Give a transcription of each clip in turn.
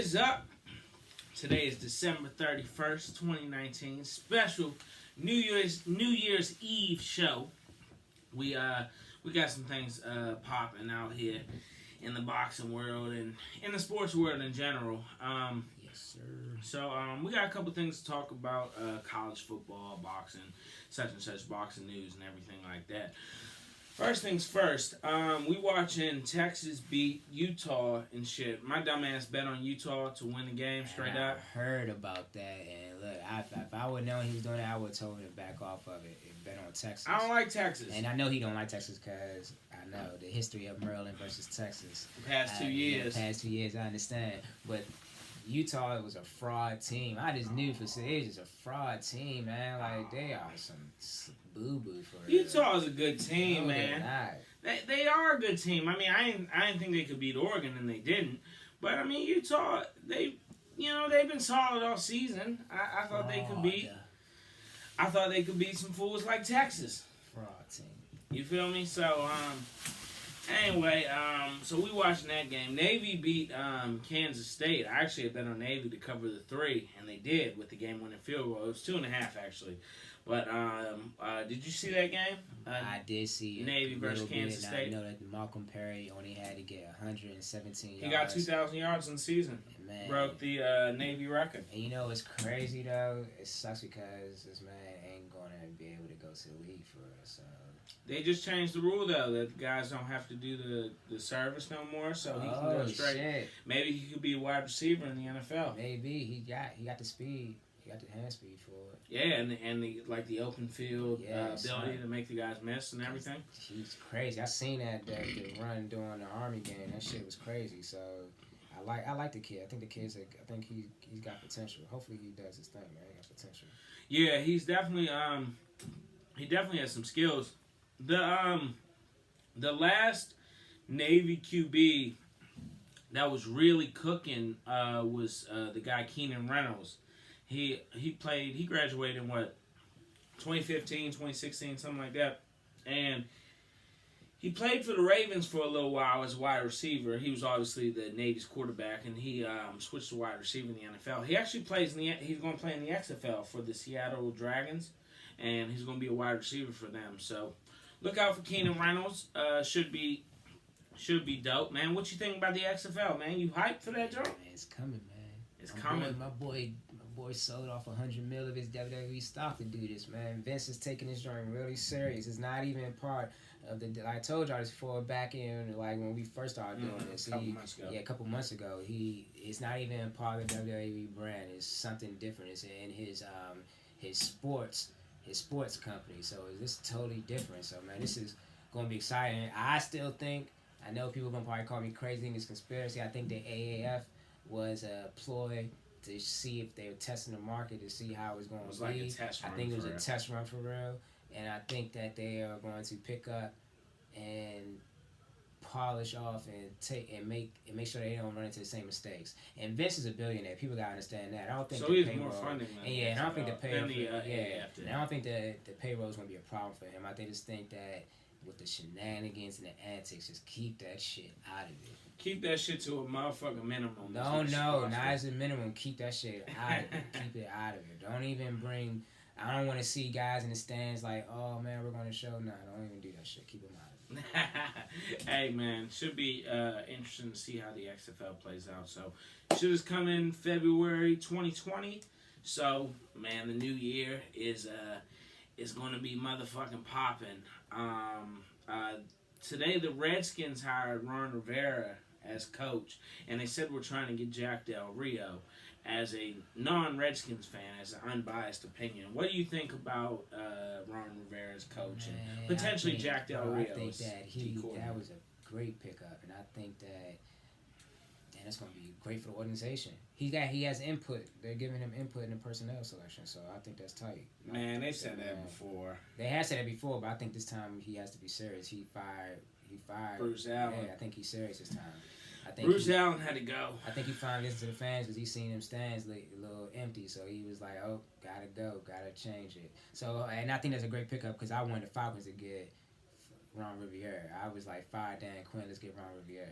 Is up. Today is December 31st, 2019. Special New Year's Eve show. We got some things popping out here in the boxing world and in the sports world in general. Yes, sir. We got a couple things to talk about: college football, boxing, such and such boxing news, and everything like that. First things first, we watching Texas beat Utah and shit. My dumb ass bet on Utah to win the game straight up. I heard about that, and look, if I would known he was doing that, I would have told him to back off of it and bet on Texas. I don't like Texas. And I know he don't like Texas because I know the history of Maryland versus Texas. The past 2 years. The past 2 years, I understand. But Utah was a fraud team. I just knew for sure it was just a fraud team, man. Like, they are some boo-boo for real. Utah is a good team, No, man. They are a good team. I mean, I didn't think they could beat Oregon, and they didn't. But I mean, Utah, they've been solid all season. I thought they could beat. I thought they could beat some fools like Texas. Fraud team. You feel me? So anyway, so we watching that game. Navy beat Kansas State. I actually had bet on Navy to cover the 3, and they did with the game-winning field goal. It was 2.5 actually. But did you see that game? I did see Navy versus Kansas State. I know that Malcolm Perry only had to get 117 yards. He got 2,000 yards in the season. Man, Broke the Navy record. And you know what's crazy though? It sucks because this man ain't gonna be able to go to the league for us. So. They just changed the rule though that guys don't have to do the service no more, so he can go straight. Shit. Maybe he could be a wide receiver in the NFL. Maybe he got the speed. He got the hand speed for it. Yeah, and the open field Yes, ability to make the guys miss and everything. He's crazy. I seen that the run during the Army game. That shit was crazy. So I like the kid. I think the kid's I think he's got potential. Hopefully he does his thing, man. He got potential. Yeah, he's definitely he definitely has some skills. The last Navy QB that was really cooking was the guy Keenan Reynolds. He graduated in 2015, 2016, something like that. And he played for the Ravens for a little while as a wide receiver. He was obviously the Navy's quarterback, and he switched to wide receiver in the NFL. He actually he's going to play in the XFL for the Seattle Dragons, and he's going to be a wide receiver for them. So look out for Keenan Reynolds. Should be dope, man. What you think about the XFL, man? You hyped for that joke? Man, it's coming, man. It's coming. My boy sold off $100 million of his WWE stock to do this, man. Vince is taking this joint really serious. It's not even part of the. I told y'all this before, back in like when we first started doing this. A couple months ago. It's not even part of the WWE brand. It's something different. It's in his sports company. So it's totally different. So man, this is gonna be exciting. I still think. I know people are gonna probably call me crazy in this conspiracy. I think the AAF was a ploy to see if they were testing the market to see how it was going to be. Like a test run. I think it was a test run for real, and I think that they are going to pick up and polish off and make sure they don't run into the same mistakes. And Vince is a billionaire. People gotta understand that. I don't think so the he's payroll, more funding than and I don't think the payroll. AAF. And I don't think the payroll is going to be a problem for him. I just think that with the shenanigans and the antics, just keep that shit out of it. Keep that shit to a motherfucking minimum. No, not as a minimum. Keep that shit out of it. Keep it out of it. Don't even bring. I don't want to see guys in the stands like, oh man, we're going to show. Nah, don't even do that shit. Keep them out of it. Hey man, should be interesting to see how the XFL plays out. So, shit is coming February 2020. So, man, the new year is going to be motherfucking popping. Today the Redskins hired Ron Rivera as coach, and they said we're trying to get Jack Del Rio as a non-Redskins fan, as an unbiased opinion. What do you think about Ron Rivera as coach and potentially Jack Del Rio? I think that was a great pickup, and I think that that's going to be great for the organization. He has input. They're giving him input in the personnel selection, so I think that's tight. Man, they've said that before. They have said that before, but I think this time he has to be serious. He fired Bruce Allen. Yeah, I think he's serious this time. I think Bruce Allen had to go. I think he finally listened to the fans because he's seen them stands a little empty, so he was like, "Oh, gotta go, gotta change it." So, and I think that's a great pickup because I wanted the Falcons to get Ron Rivera. I was like, "Fire Dan Quinn, let's get Ron Rivera."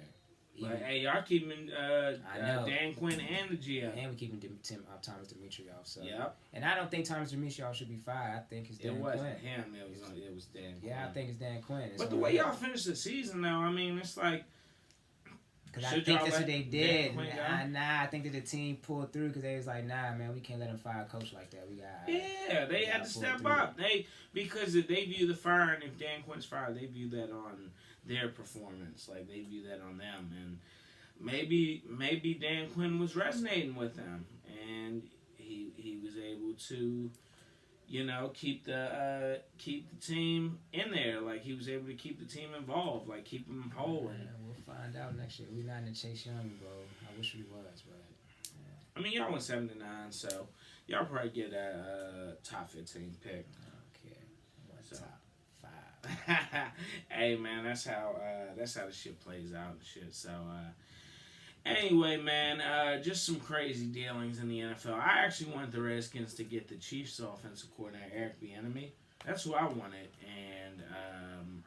Like, hey, y'all keeping Dan Quinn and the GM. And we keeping Thomas Dimitrov. So Yep. And I don't think Thomas Dimitrov should be fired. I think it's Dan Quinn. It wasn't him. It was Dan Quinn. Yeah, I think it's Dan Quinn. But the way y'all finished the season, though, I mean, it's like. Because I think that's what they did. I think that the team pulled through because they was like, nah, man, we can't let him fire a coach like that. They had to step up. Because if they view the firing, if Dan Quinn's fired, they view that on their performance. Like, they view that on them. And maybe Dan Quinn was resonating with them. And he was able to, keep the team in there. Like, he was able to keep the team involved, like keep them whole. Yeah, we'll find out next year. We're not in the Chase Young, bro. I wish we was, but. Yeah. I mean, y'all went 7-9, so y'all probably get a top 15 pick. Okay, top 5. Hey man, that's how the shit plays out and shit. So. Anyway, man, just some crazy dealings in the NFL. I actually wanted the Redskins to get the Chiefs offensive coordinator, Eric Bieniemy. That's who I wanted. And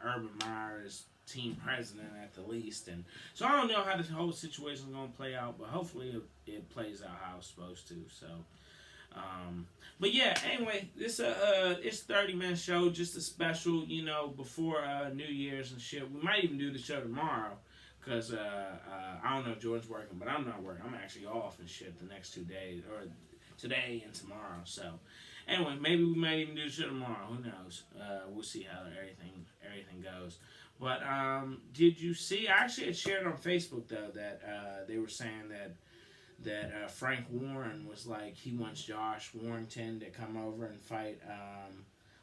Urban Meyer is team president at the least. And so I don't know how this whole situation is going to play out, but hopefully it plays out how it's supposed to. So, but yeah, anyway, it's 30-minute show, just a special, before New Year's and shit. We might even do the show tomorrow. Because I don't know if Jordan's working, but I'm not working. I'm actually off and shit the next 2 days, or today and tomorrow. So, anyway, maybe we might even do the show tomorrow. Who knows? We'll see how everything goes. But did you see? I actually had shared on Facebook though that they were saying that Frank Warren was like he wants Josh Warrington to come over and fight.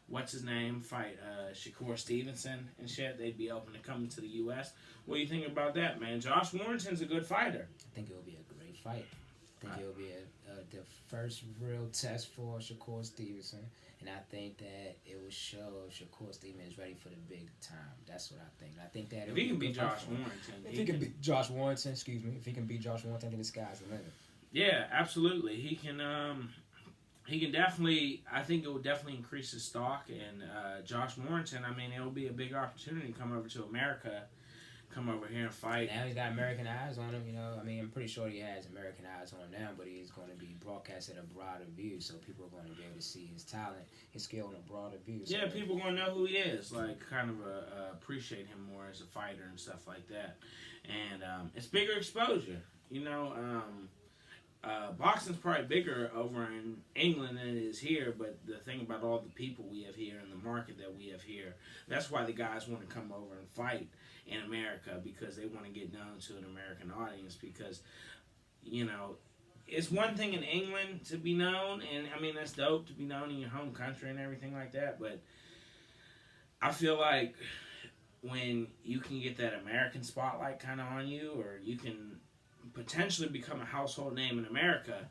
What's his name? Fight Shakur Stevenson and shit. They'd be open to coming to the U.S. What do you think about that, man? Josh Warrington's a good fighter. I think it will be a great fight. I think it will be the first real test for Shakur Stevenson, and I think that it will show if Shakur Stevenson is ready for the big time. That's what I think. I think that if he can beat Josh Warrington, if he can beat Josh Warrington, I think the sky's the limit. Yeah, absolutely. He can. He can definitely, I think it will definitely increase his stock. And Josh Warrington, I mean, it will be a big opportunity to come over to America, come over here and fight. Now he's got American eyes on him, I mean, I'm pretty sure he has American eyes on him now, but he's going to be broadcast at a broader view, so people are going to be able to see his talent, his skill on a broader view. So. Yeah, people are going to know who he is, like, kind of appreciate him more as a fighter and stuff like that. And it's bigger exposure, boxing's probably bigger over in England than it is here, but the thing about all the people we have here and the market that we have here, that's why the guys want to come over and fight in America, because they want to get known to an American audience. Because, it's one thing in England to be known, and I mean, that's dope to be known in your home country and everything like that, but I feel like when you can get that American spotlight kind of on you, or you can potentially become a household name in America,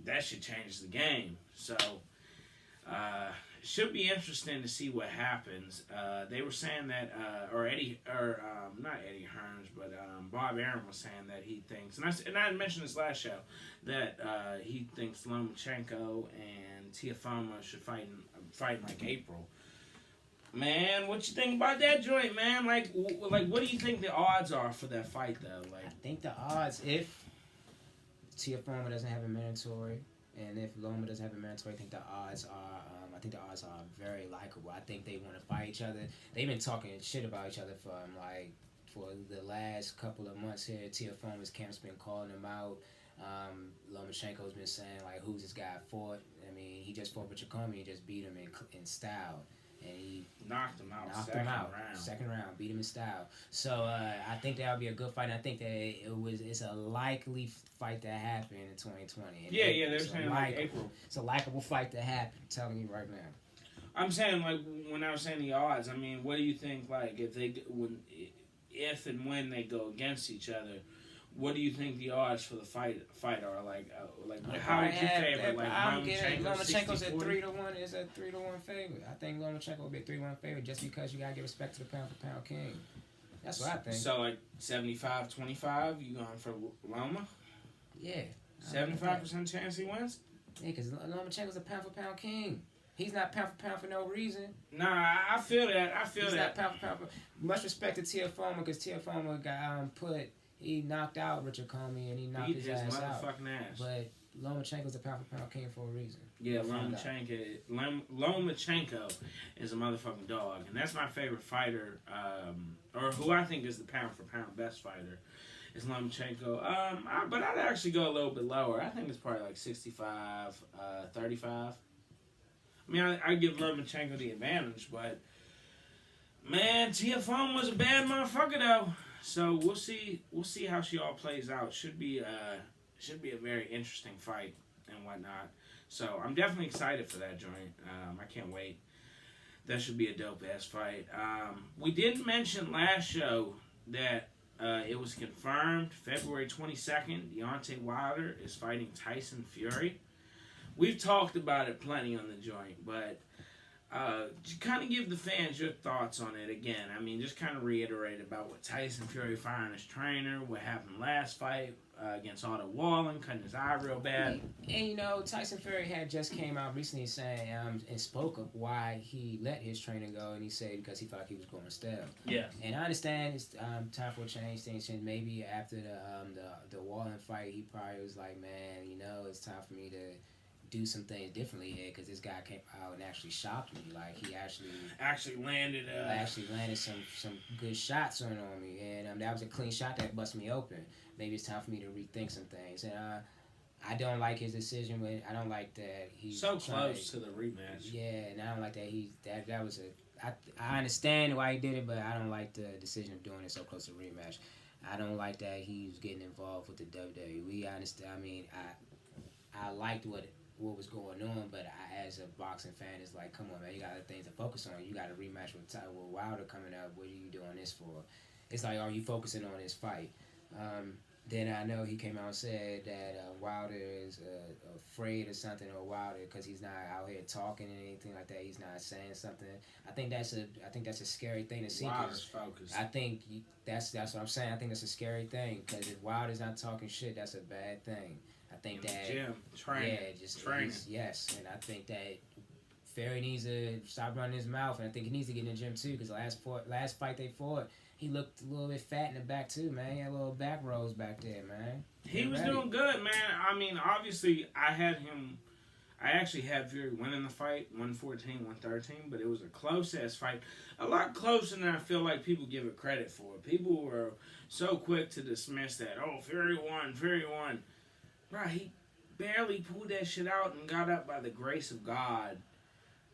that should change the game. So, it should be interesting to see what happens. They were saying that, not Eddie Hearns, but Bob Arum was saying that he thinks, and I mentioned this last show, that he thinks Lomachenko and Teofimo should fight in like April. Man, what you think about that joint, man? Like, what do you think the odds are for that fight, though? Like, I think the odds, if Teofimo doesn't have a mandatory, and if Loma doesn't have a mandatory, I think the odds are very likable. I think they want to fight each other. They've been talking shit about each other for the last couple of months here. Teofimo's camp's been calling him out. Lomachenko's been saying, like, who's this guy fought? I mean, he just fought with Jacoby and just beat him in style. And he knocked him out second round, beat him in style. So I think that would be a good fight. And I think that it's a likely fight to happen in 2020. And they're saying like April. It's a likable fight to happen. I'm telling you right now. I'm saying, like, when I was saying the odds, I mean, what do you think? Like, if and when they go against each other, what do you think the odds for the fight are? Like how would you favor? Like, Lomachenko's at 3-1. Is a 3-1 favorite. I think Lomachenko will be a 3-1 favorite just because you gotta give respect to the pound for pound king. That's what I think. So like 75-25, you going for Loma? Yeah. 75% chance he wins. Yeah, because Lomachenko's a pound for pound king. He's not pound for pound for no reason. Nah, I feel that. I feel He's that. not pound for pound. Much respect to Teofimo because Teofimo got he knocked out Richard Comey and he knocked Beat his his ass out. motherfucking ass. But Lomachenko's a pound for pound king for a reason. Yeah, We'll find out. Lomachenko is a motherfucking dog, and that's my favorite fighter, or who I think is the pound for pound best fighter, is Lomachenko. But I'd actually go a little bit lower. I think it's probably like 65, 35. I mean, I give Lomachenko the advantage, but man, Tiafoe was a bad motherfucker though. So we'll see. We'll see how she all plays out. Should be a very interesting fight and whatnot. So I'm definitely excited for that joint. I can't wait. That should be a dope ass fight. We didn't mention last show that it was confirmed February 22nd. Deontay Wilder is fighting Tyson Fury. We've talked about it plenty on the joint, but kind of give the fans your thoughts on it again. I mean, just kind of reiterate about what Tyson Fury firing his trainer, what happened last fight against Otto Wallen, cutting his eye real bad. And you know, Tyson Fury had just came out recently saying and spoke of why he let his trainer go, and he said because he thought he was going stale. Yeah. And I understand it's time for a change. Things maybe after the Wallen fight, he probably was like, man, you know, it's time for me to do some things differently here because this guy came out and actually shocked me. Like he actually landed some good shots on me, and that was a clean shot that busted me open. Maybe it's time for me to rethink some things. And I don't like his decision. I don't like that he's so close to the rematch. Yeah, and I don't like that that was I understand why he did it, but I don't like the decision of doing it so close to rematch. I don't like that he's getting involved with the WWE. I understand. I mean, I liked what was going on, but as a boxing fan, it's like, come on, man, you got other things to focus on. You got a rematch with Wilder coming up. What are you doing this for? It's like, are you focusing on this fight? Then I know he came out and said that Wilder is afraid of something, or Wilder because he's not out here talking and anything like that. He's not saying something. I think that's a scary thing to see. Wilder's focused. I think that's what I'm saying. I think that's a scary thing because if Wilder's not talking shit, that's a bad thing. I think that training. Yes, and I think that Fury needs to stop running his mouth, and I think he needs to get in the gym too. Because last fight they fought, he looked a little bit fat in the back too, man. He had a little back rolls back there, man. He was doing good, man. I mean, obviously, I actually had Fury winning the fight, 114, 113, but it was a close-ass fight. A lot closer than I feel like people give it credit for. People were so quick to dismiss that. Oh, Fury won. Bro, he barely pulled that shit out and got up by the grace of God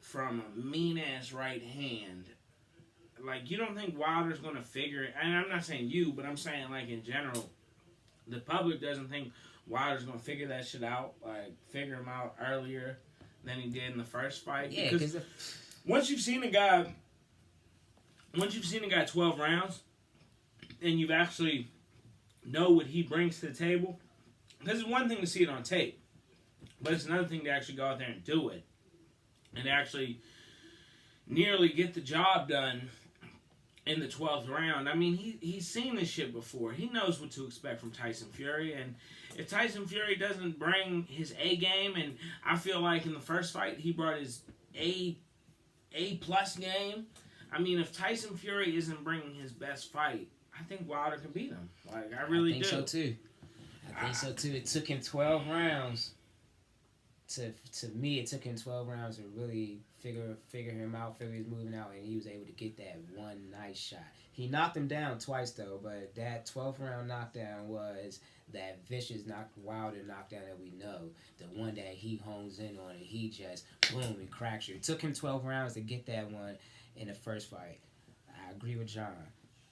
from a mean-ass right hand. Like, you don't think Wilder's going to figure it? And I'm not saying you, but I'm saying, like, in general, the public doesn't think Wilder's going to figure that shit out, like, figure him out earlier than he did in the first fight. Yeah, because once you've seen a guy 12 rounds, and you've actually know what he brings to the table, because it's one thing to see it on tape, but it's another thing to actually go out there and do it, and actually nearly get the job done in the 12th round. I mean, he's seen this shit before. He knows what to expect from Tyson Fury, and if Tyson Fury doesn't bring his A game, and I feel like in the first fight he brought his A+ game. I mean, if Tyson Fury isn't bringing his best fight, I think Wilder can beat him. Like, I really do. I think so too. It took him 12 rounds. To me, it took him 12 rounds to really figure him out, figure his movement out, and he was able to get that one nice shot. He knocked him down twice though, but that 12th round knockdown was that vicious Wilder knockdown that we know, the one that he hones in on, and he just boom and cracks you. It took him 12 rounds to get that one in the first fight. I agree with John.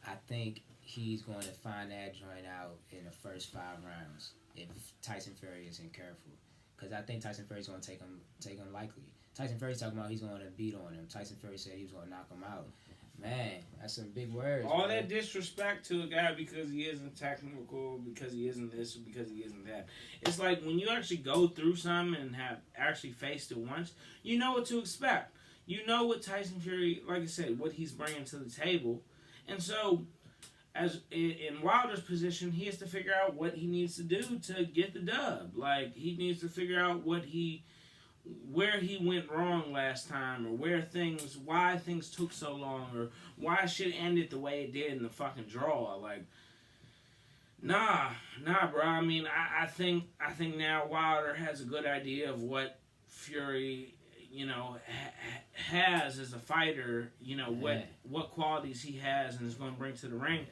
I think he's going to find that joint out in the first 5 rounds if Tyson Fury isn't careful. Because I think Tyson Fury's going to take him likely. Tyson Fury's talking about he's going to beat on him. Tyson Fury said he was going to knock him out. Man, that's some big words. All that disrespect to a guy because he isn't technical, because he isn't this, or because he isn't that. It's like when you actually go through something and have actually faced it once, you know what to expect. You know what Tyson Fury, like I said, what he's bringing to the table. And so, as in Wilder's position, he has to figure out what he needs to do to get the dub. Like, he needs to figure out what he where he went wrong last time, or why things took so long, or why shit ended the way it did in the fucking draw. Like, nah, bro. I mean, I think now Wilder has a good idea of what Fury, has as a fighter. What qualities he has and is going to bring to the ring.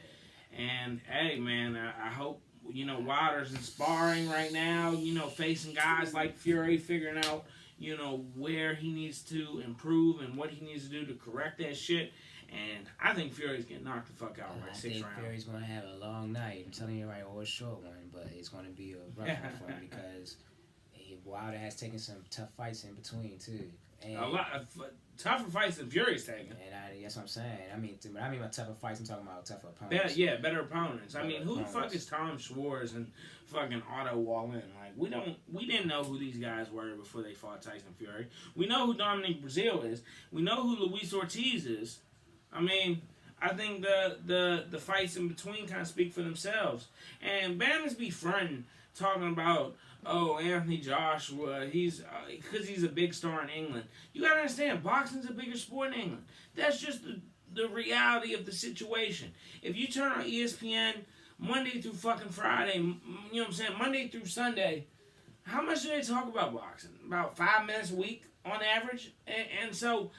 And hey, man, I hope Wilder's in sparring right now. Facing guys like Fury, figuring out where he needs to improve and what he needs to do to correct that shit. And I think Fury's getting knocked the fuck out in like 6 rounds. I think Fury's going to have a long night. I'm telling you right, or a short one, but it's going to be a rough one for him because Wilder has taken some tough fights in between too. And a lot of tougher fights than Fury's taking. And that's what I'm saying. When I mean by tougher fights, I'm talking about tougher opponents. Better opponents. I mean, who the fuck is Tom Schwartz and fucking Otto Wallin? Like, we didn't know who these guys were before they fought Tyson Fury. We know who Dominic Breazeale is. We know who Luis Ortiz is. I mean, I think the fights in between kind of speak for themselves. And Banners be fronting, talking about, Anthony Joshua, because he's a big star in England. You gotta understand, boxing's a bigger sport in England. That's just the reality of the situation. If you turn on ESPN Monday through fucking Friday, you know what I'm saying, Monday through Sunday, how much do they talk about boxing? About 5 minutes a week on average? And so,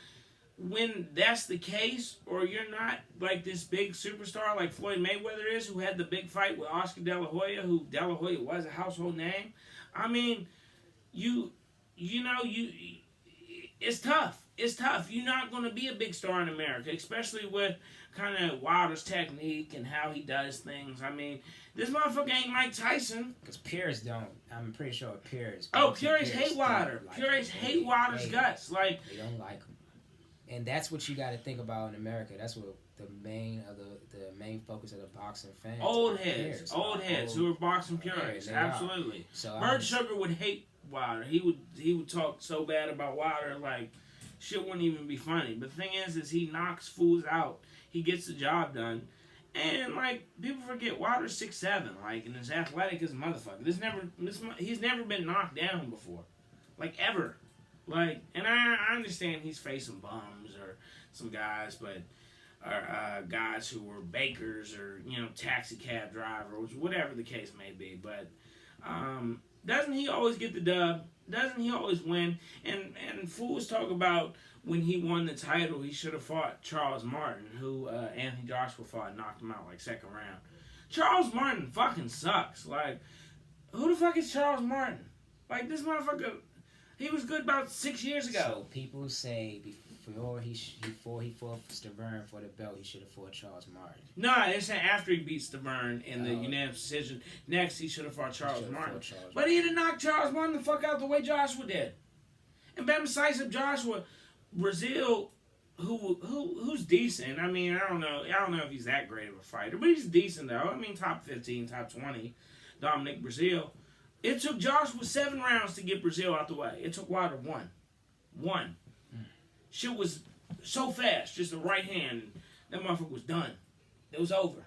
when that's the case, or you're not like this big superstar like Floyd Mayweather is, who had the big fight with Oscar De La Hoya, who De La Hoya was a household name. I mean, it's tough. It's tough. You're not going to be a big star in America, especially with kind of Wilder's technique and how he does things. I mean, this motherfucker ain't Mike Tyson. Because peers don't. I'm pretty sure peers. Peers hate Wilder. Peers hate Wilder's guts. Like, they don't like him. And that's what you got to think about in America. That's what the main focus of the boxing fans. Old heads who are boxing purists. Absolutely. So Bird Sugar would hate Wilder. He would talk so bad about Wilder, like shit wouldn't even be funny. But the thing is he knocks fools out. He gets the job done. And like people forget, Wilder's 6'7", like, and is athletic as a motherfucker. He's never been knocked down before, like ever. Like, and I understand he's facing bums or some guys, or guys who were bakers or taxi cab drivers, whatever the case may be. But doesn't he always get the dub? Doesn't he always win? And fools talk about when he won the title, he should have fought Charles Martin, who Anthony Joshua fought and knocked him out like second round. Charles Martin fucking sucks. Like, who the fuck is Charles Martin? Like, this motherfucker. He was good about 6 years ago. So people say before he fought Stavern for the belt, he should have fought Charles Martin. No, they're saying after he beat Stavern in the unanimous decision, next he should have fought Charles Martin. But he didn't knock Charles Martin the fuck out the way Joshua did. And besides Joshua, Breazeale, who's decent. I mean, I don't know if he's that great of a fighter, but he's decent though. I mean, top 15, top 20. Dominic Breazeale. It took Joshua 7 rounds to get Breazeale out the way. It took Wilder 1. Shit was so fast, just a right hand, that motherfucker was done. It was over.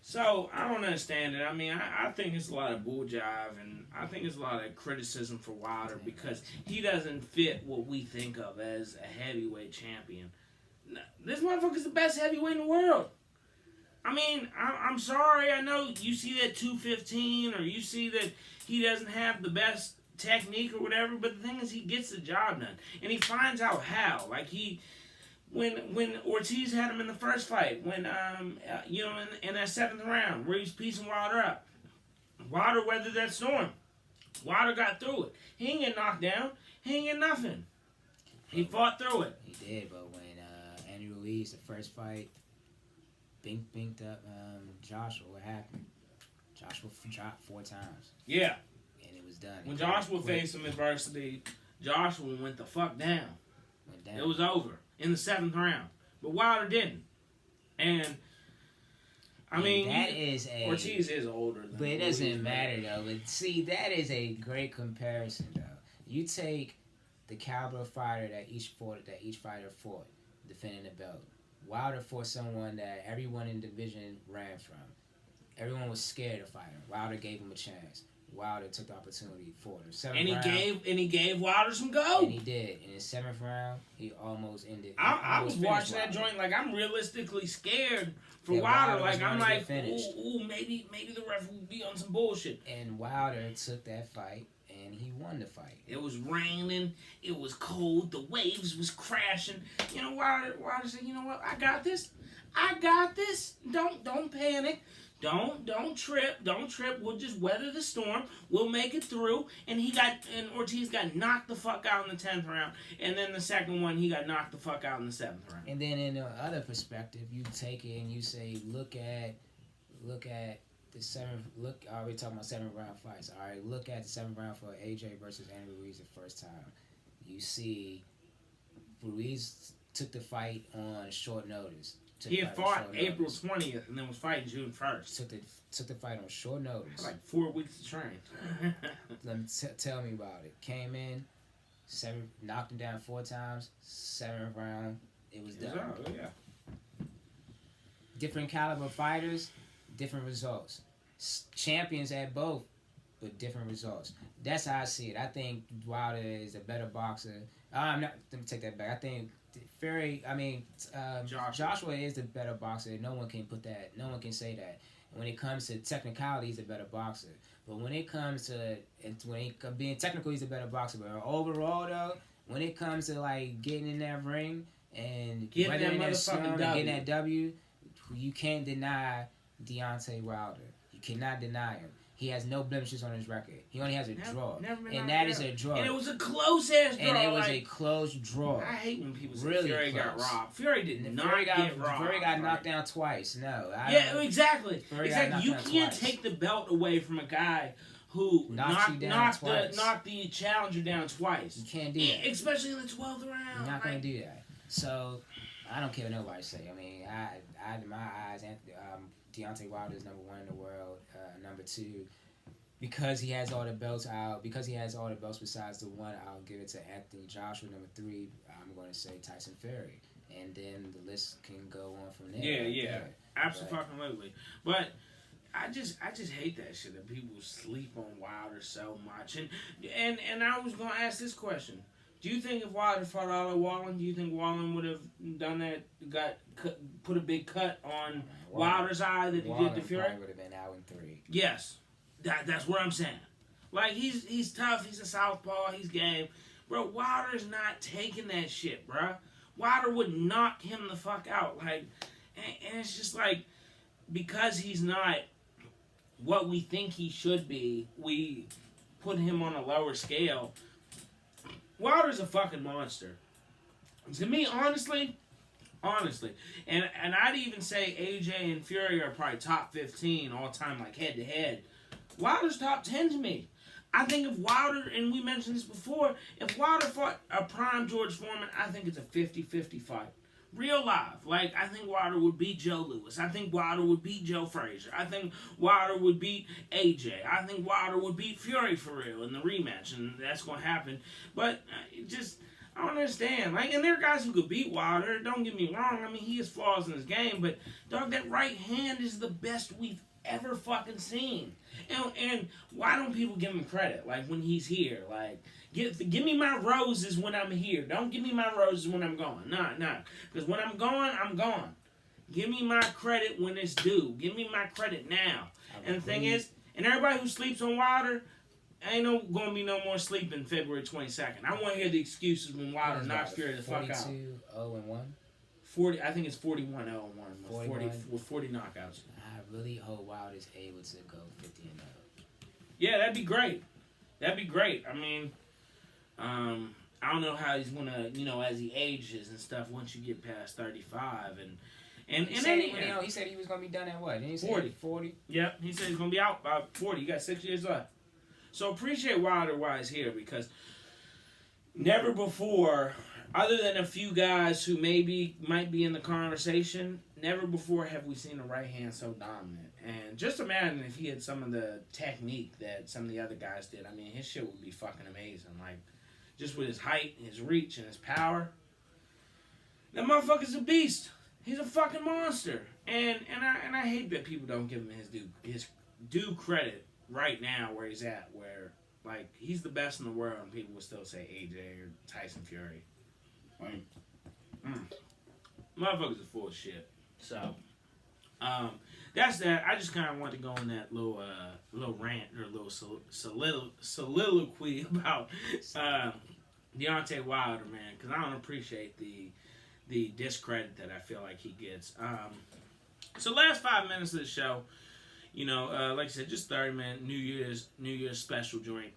So, I don't understand it. I mean, I think it's a lot of bull jive, and I think it's a lot of criticism for Wilder because he doesn't fit what we think of as a heavyweight champion. This motherfucker's the best heavyweight in the world. I mean, I'm sorry, I know you see that 215, or you see that he doesn't have the best technique or whatever, but the thing is he gets the job done. And he finds out how. Like, when Ortiz had him in the first fight, when, in that 7th round, where he's piecing Wilder up, Wilder weathered that storm. Wilder got through it. He ain't get knocked down. He ain't get nothing. He fought through it. He did, but when Andy Ruiz, the first fight, binked up Joshua, what happened? Joshua dropped 4 times. Yeah. And it was done. When Joshua faced some adversity, Joshua went the fuck down. It was over in the 7th round. But Wilder didn't. And I mean, Ortiz is older than But it doesn't matter though. But see, that is a great comparison though. You take the caliber of fighter that each fighter fought, defending the belt. Wilder fought someone that everyone in the division ran from. Everyone was scared to fight him. Wilder gave him a chance. Wilder took the opportunity for him. And he gave Wilder some go. And he did. In his 7th round, he almost ended. I was watching that joint like I'm realistically scared for Wilder. Like I'm like, ooh, maybe the ref will be on some bullshit. And Wilder took that fight and he won the fight. It was raining. It was cold. The waves was crashing. You know, Wilder said, you know what? I got this. Don't panic. Don't trip. We'll just weather the storm. We'll make it through. And Ortiz got knocked the fuck out in the 10th round. And then the second one, he got knocked the fuck out in the 7th round. And then in the other perspective, you take it and you say, look at the 7th. Look, I already talking about 7th round fights. All right, look at the 7th round for AJ versus Andy Ruiz the first time. You see, Ruiz took the fight on short notice. He had fought April 20th and then was fighting June 1st. Took the fight on short notice. Like 4 weeks to train. Tell me about it. Came in, knocked him down 4 times. 7th round, it was done. Yeah. Different caliber fighters, different results. Champions at both, but different results. That's how I see it. I think Wilder is a better boxer. Let me take that back. I think Joshua is the better boxer. No one can say that. And when it comes to technicality, he's a better boxer. But when it comes to being technical, he's a better boxer. But overall, though, when it comes to like getting in that ring and getting that W, you can't deny Deontay Wilder. You cannot deny him. He has no blemishes on his record. He only has a draw. And that is a draw. And it was a close-ass draw. And it was a close draw. I hate when people say Fury got robbed. Fury did not get robbed. Fury got knocked down twice. No. Exactly. You can't take the belt away from a guy who knocked the challenger down twice. You can't do that. Especially in the 12th round. You're not going to do that. So, I don't care what nobody say. I mean, in my eyes, Deontay Wilder is number 1 in the world. Number 2, because he has all the belts besides the one, I'll give it to Anthony Joshua. Number 3, I'm going to say Tyson Fury. And then the list can go on from there. Yeah. Absolutely. But I just hate that shit that people sleep on Wilder so much. And I was going to ask this question. Do you think if Wilder fought Otto Wallin, do you think Wallin would have done that, put a big cut on Wilder's eye that he did to Fury? Would have been out in 3. Yes, that's what I'm saying. Like he's tough, he's a southpaw, he's game, bro. Wilder's not taking that shit, bro. Wilder would knock him the fuck out, like, and it's just like because he's not what we think he should be, we put him on a lower scale. Wilder's a fucking monster. To me, honestly, and I'd even say AJ and Fury are probably top 15 all time, like head to head. Wilder's top 10 to me. I think if Wilder, and we mentioned this before, if Wilder fought a prime George Foreman, I think it's a 50-50 fight. Real life. Like, I think Wilder would beat Joe Louis. I think Wilder would beat Joe Frazier. I think Wilder would beat AJ. I think Wilder would beat Fury for real in the rematch, and that's going to happen. But I don't understand. Like, and there are guys who could beat Wilder. Don't get me wrong. I mean, he has flaws in his game, but, dog, that right hand is the best we've ever fucking seen. And why don't people give him credit? Like, when he's here, like, give me my roses when I'm here. Don't give me my roses when I'm gone. Nah. Because when I'm gone, I'm gone. Give me my credit when it's due. Give me my credit now. And the thing is, and everybody who sleeps on Wilder, ain't going to be no more sleeping February 22nd. I want to hear the excuses when Wilder knocks Fury the fuck out. 42-0-1? 40, I think it's 41-0-1 with 40 knockouts. I really hope Wilder's able to go 50-0. Yeah, that'd be great. I mean, I don't know how he's gonna, as he ages and stuff. Once you get past 35, he said he was gonna be done at what? Didn't he say 40? Yep, he said he's gonna be out by 40. He got 6 years left. So appreciate Wilder while he's here, because never before, other than a few guys who might be in the conversation, never before have we seen a right hand so dominant. And just imagine if he had some of the technique that some of the other guys did. I mean, his shit would be fucking amazing. Like, just with his height, his reach, and his power. That motherfucker's a beast. He's a fucking monster. And I hate that people don't give him his due credit right now where he's at, where like he's the best in the world, and people would still say AJ or Tyson Fury. Like, motherfuckers are full of shit. So, that's that. I just kind of wanted to go on that little rant or little soliloquy about Deontay Wilder, man, because I don't appreciate the discredit that I feel like he gets. So last 5 minutes of the show, like I said, just 30-minute New Year's special joint,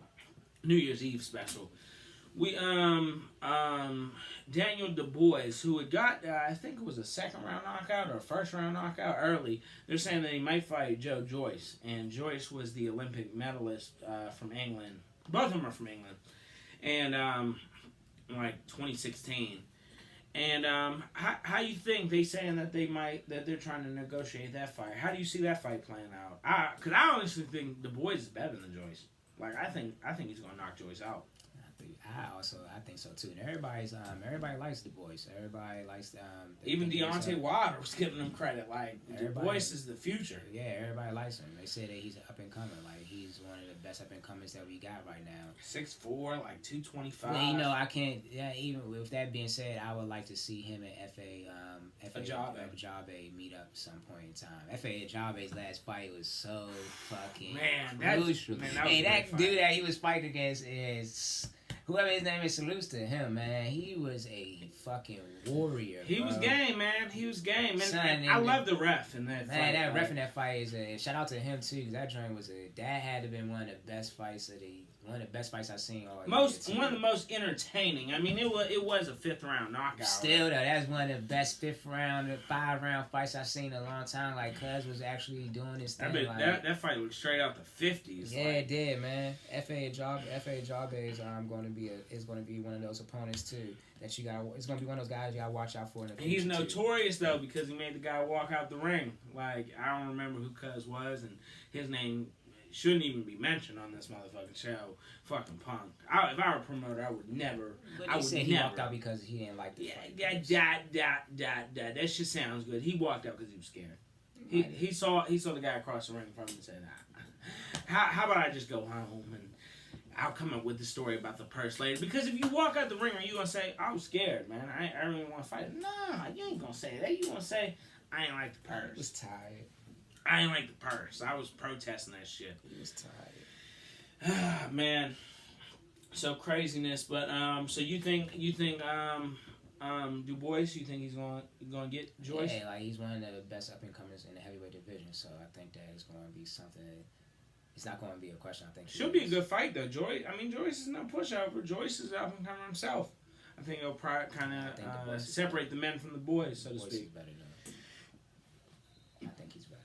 New Year's Eve special. We Daniel Dubois, who had got I think it was a second round knockout or a first round knockout early. They're saying that he might fight Joe Joyce, and Joyce was the Olympic medalist from England. Both of them are from England, and like 2016. And how you think they saying that they're trying to negotiate that fight? How do you see that fight playing out? Because I honestly think Dubois is better than Joyce. Like I think he's gonna knock Joyce out. I think so too. And everybody likes Du Bois. Everybody likes even Deontay Wilder was giving him credit. Like Du Bois is the future. Yeah, everybody likes him. They say that he's up and coming. Like he's one of the best up and comers that we got right now. 6'4", like 225. Well, I can't. Yeah, even with that being said, I would like to see him and Fa Ajabe meet up some point in time. Fa Ajabe's last fight was so fucking crucial. That dude that he was fighting against is. Whoever his name is, salutes to him, man. He was a fucking warrior. He was game, man. He was game. And I love the ref in that fight. Man, that ref in that fight is shout out to him too, because that joint that had to have been one of the best fights one of the best fights I've seen all year. One of the most entertaining. I mean, it was a 5th round knockout. Still though, that's one of the best 5th round, 5 round fights I've seen in a long time. Like Cuz was actually doing his thing. That fight was straight out the 50s. Yeah, it did, man. Fa Ajabe is going to be one of those opponents too that you got. It's going to be one of those guys you got to watch out for in the future. He's notorious though because he made the guy walk out the ring. Like I don't remember who Cuz was, and his name shouldn't even be mentioned on this motherfucking show. Fucking Punk. If I were a promoter, I would never. But he said he walked out because he didn't like the fight. That shit sounds good. He walked out because he was scared. He saw the guy across the ring from him and said, how about I just go home and I'll come up with the story about the purse later. Because if you walk out the ring, are you going to say, I was scared, man. I really want to fight. Nah, you ain't going to say that. You going to say, I ain't like the purse. I was tired. I ain't like the purse. I was protesting that shit. He was tired. Man. So craziness. But, so you think Du Bois, you think he's going to get Joyce? Yeah, like he's one of the best up-and-comers in the heavyweight division. So I think that is going to be something. It's not going to be a question. I think should be a good fight though. Joyce is no pushover. Joyce is up and comer himself. I think it'll probably kind of separate the men from the boys, so to speak. Is better though. I think he's better.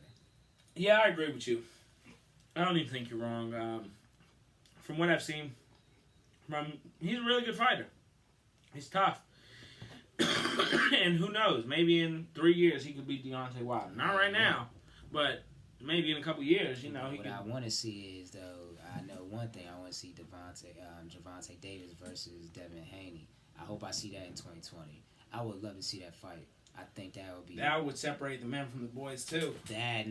Yeah, I agree with you. I don't even think you're wrong. From what I've seen, he's a really good fighter. He's tough. And who knows? Maybe in 3 years he could beat Deontay Wilder. Not right now, but maybe in a couple years, What I want to see is, though, I know one thing. I want to see Gervonta Davis versus Devin Haney. I hope I see that in 2020. I would love to see that fight. I think that would be... That would separate the men from the boys, too. The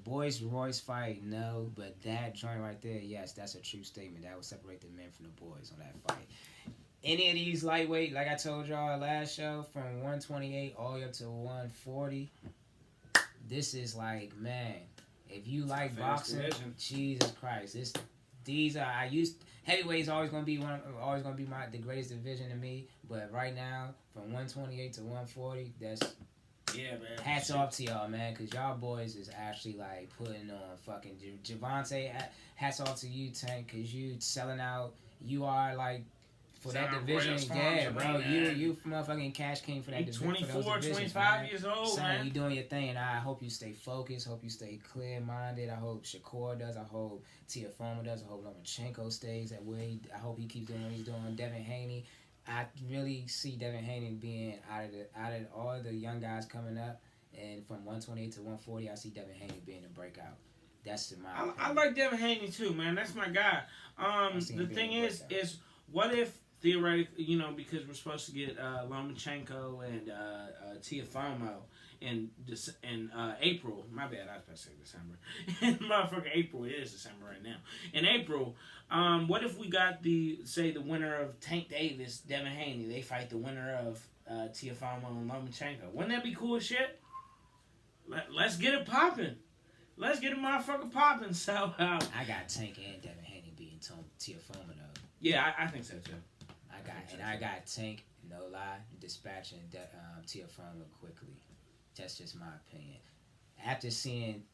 boys Royce fight, no. But that joint right there, yes, that's a true statement. That would separate the men from the boys on that fight. Any of these lightweight, like I told y'all last show, from 128 all the way up to 140, this is like, man, if you like boxing, Jesus Christ, heavyweight is always gonna be the greatest division to me. But right now, from 128 to 140, that's man. Hats off to y'all, man, because y'all boys is actually like putting on fucking Gervonta. Hats off to you, Tank, because you selling out. You are like. For that division, yeah, bro. You motherfucking cash king for that division. 24, 25 years old, man. You doing your thing, and I hope you stay focused. Hope you stay clear-minded. I hope Shakur does. I hope Teofimo does. I hope Lomachenko stays that way. I hope he keeps doing what he's doing. Devin Haney. I really see Devin Haney being out of all the young guys coming up, and from 128 to 140, I see Devin Haney being a breakout. That's my opinion. I like Devin Haney too, man. That's my guy. The thing is what if theoretically, because we're supposed to get Lomachenko and Tiafoe in April. My bad, I was about to say December. Motherfucker, April. It is December right now. In April, what if we got the winner of Tank Davis, Devin Haney? They fight the winner of Tiafoe and Lomachenko. Wouldn't that be cool as shit? Let's get it popping. Let's get a motherfucker popping. So I got Tank and Devin Haney beating Tiafoe though. Yeah, I think so too. I got Tank, no lie, dispatching Tiafoe quickly. That's just my opinion. After seeing,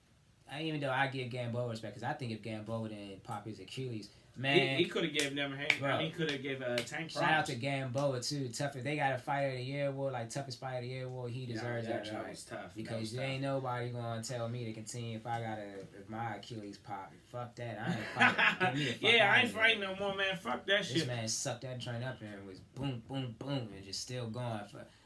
even though I give Gamboa respect, because I think if Gamboa didn't pop his Achilles, man, he could have gave Devin Haney. He could have gave Tank. Shout out to Gamboa too. Tough if they got a Fighter of the Year award, like toughest Fighter of the Year award, he deserves that. That was tough. Because there ain't nobody gonna tell me to continue if my Achilles pop. Fuck that. I ain't fighting. I ain't fighting no more, man. Fuck that shit. This man sucked that joint up and was boom, boom, boom, and just still going.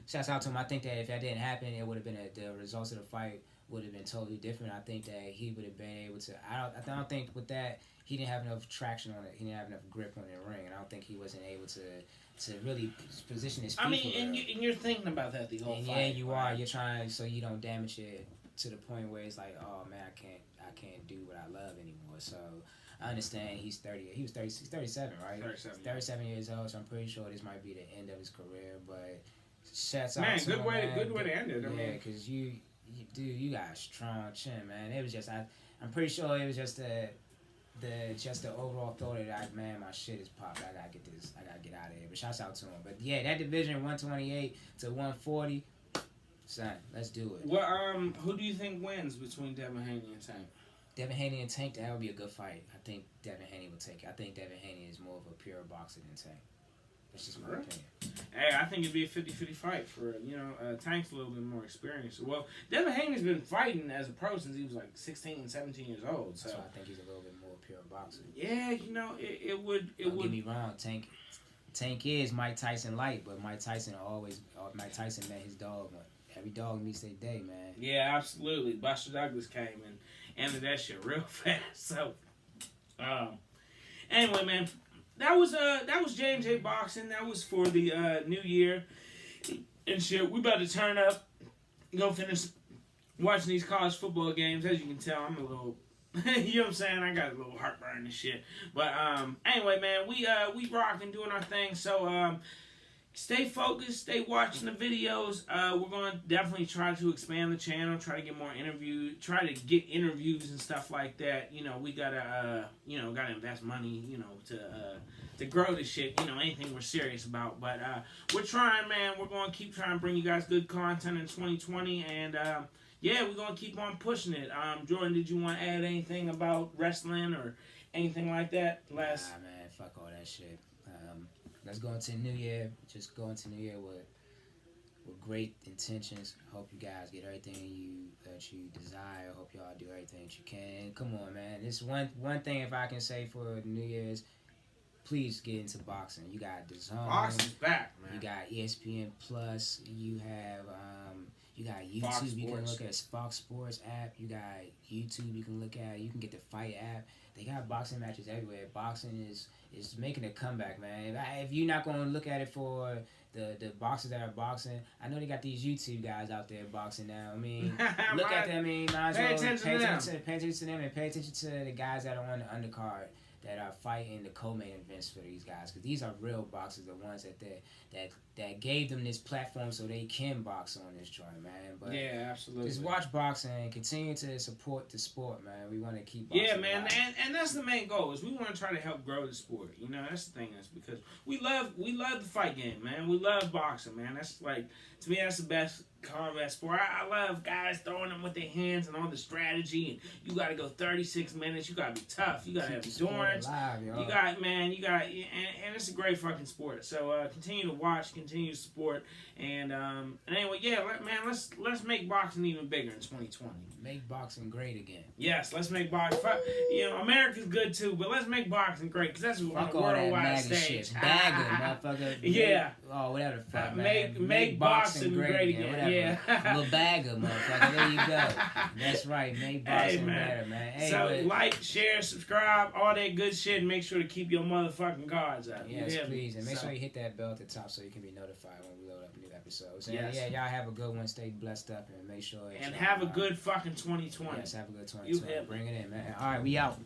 Shouts out to him. I think that if that didn't happen, it would have been the results of the fight would have been totally different. I think that he would have been able to. I don't think with that he didn't have enough traction on it. He didn't have enough grip on the ring, and I don't think he wasn't able to really position his feet. I mean, and you're thinking about that the whole fight. Yeah, you are. You're trying so you don't damage it to the point where it's like, oh man, I can't do what I love anymore. So I understand he's 30. He was 37, right? 37 years old. So I'm pretty sure this might be the end of his career. But shouts out to him, good way to end it. Yeah, because you got a strong chin, man. It was just I'm pretty sure it was just the overall thought that man, my shit is popped. I gotta get out of here. But shouts out to him. But yeah, that division 128 to 140, son, let's do it. Well, who do you think wins between Devin Haney and Tank? Devin Haney and Tank, that would be a good fight. I think Devin Haney will take it. I think Devin Haney is more of a pure boxer than Tank. That's just my opinion. Hey, I think it'd be a 50-50 fight for, Tank's a little bit more experienced. Well, Devin Haney's been fighting as a pro since he was like 16, 17 years old. So I think he's a little bit more pure boxer. Yeah, it would. Don't get me wrong, Tank is Mike Tyson light, but Mike Tyson met his dog. Every dog meets their day, man. Yeah, absolutely. Buster Douglas came and ended that shit real fast. So, anyway, man. That was J&J Boxing. That was for the new year and shit. We about to turn up, go finish watching these college football games. As you can tell, I'm a little, you know what I'm saying? I got a little heartburn and shit. But anyway, man, we rocking, doing our thing. So stay focused, stay watching the videos. We're going to definitely try to expand the channel, try to get more interviews, try to get interviews and stuff like that. We gotta, gotta invest money, to grow this shit. Anything we're serious about. But we're trying, man. We're going to keep trying to bring you guys good content in 2020, and yeah, we're going to keep on pushing it. Jordan, did you want to add anything about wrestling or anything like that? Nah, man, fuck all that shit. Let's go into the new year. Just go into new year with great intentions. Hope you guys get everything that you desire. Hope y'all do everything that you can. Come on, man. This one thing if I can say for New Year's, please get into boxing. You got DAZN. Boxing's back, man. You got ESPN Plus. You have you got YouTube. Fox you can Sports. look at Fox Sports app. You got YouTube. You can look at. You can get the Fight app. They got boxing matches everywhere. Boxing is making a comeback, man. If you're not going to look at it for the boxers that are boxing, I know they got these YouTube guys out there boxing now. I mean, look at them. I mean, might as well pay attention to them and pay attention to the guys that are on the undercard that are fighting the co-main events for these guys, because these are real boxers, the ones that gave them this platform so they can box on this joint, man. But yeah, absolutely. Just watch boxing and continue to support the sport, man. We want to keep boxing. Yeah, man, and that's the main goal, is we want to try to help grow the sport. That's the thing, is because we love the fight game, man. We love boxing, man. That's like, to me, that's the best combat sport. I love guys throwing them with their hands and all the strategy, and you got to go 36 minutes. You got to be tough. You got to have endurance. And it's a great fucking sport. So continue to watch, continue to support, and anyway, yeah, man, let's make boxing even bigger in 2020. Make boxing great again. Yes, let's make boxing. America's good too, but let's make boxing great, because that's on the worldwide stage. Bagger, motherfucker. Yeah. Oh, whatever the fuck, man. Make boxing great again. have a little bagger, motherfucker. There you go. That's right, Nate Boston better, man. Hey, so like, share, subscribe, all that good shit, and make sure to keep your motherfucking guards up. Yes, please, and make sure you hit that bell at the top so you can be notified when we load up new episodes. And yeah, y'all have a good one. Stay blessed up, and make sure. And have a good fucking 2020. Yes, have a good 2020. Bring it in, man. All right, we out.